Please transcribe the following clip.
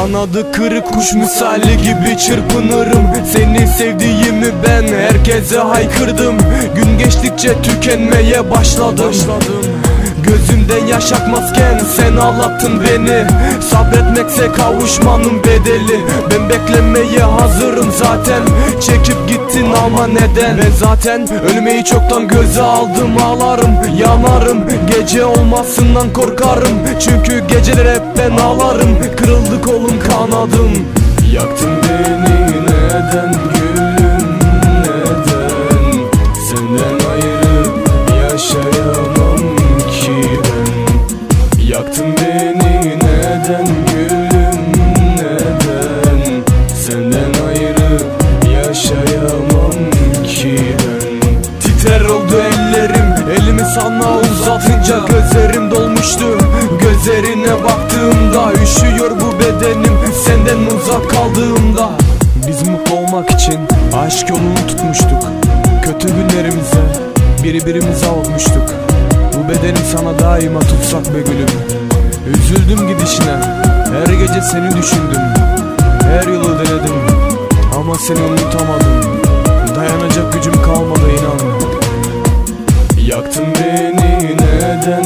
Kanadı kırık kuş misali gibi çırpınırım. Seni sevdiğimi ben herkese haykırdım. Gün geçtikçe tükenmeye başladım. Gözümden yaş akmazken sen ağlattın beni. Sabretmekse kavuşmanın bedeli. Ben beklemeye hazırım zaten. Çekip gittin ama neden? Ben zaten ölmeyi çoktan göze aldım. Ağlarım, yanarım, gece olmasından korkarım. Çünkü geceler hep ben ağlarım. Kırıldı kolum, kanadım. Yaktın beni neden gülüm, neden? Senden ayrı yaşayamam ki ben. Yaktın beni neden gülüm, neden? Senden ayrı yaşayamam ki ben. Titer oldu ellerim, elimi sana uzatınca gözlerim dolmuştu. Gözlerine baktığımda üşüyor bu bedenim, senden uzak kaldığımda. Biz mutlu olmak için aşk yolunu tutmuştuk. Kötü günlerimize birbirimize avutmuştuk. Bu bedenim sana daima tutsak be gülüm. Üzüldüm gidişine, her gece seni düşündüm. Her yolu denedim ama seni unutamadım. Dayanacak gücüm kalmadı inan. Yaktın beni neden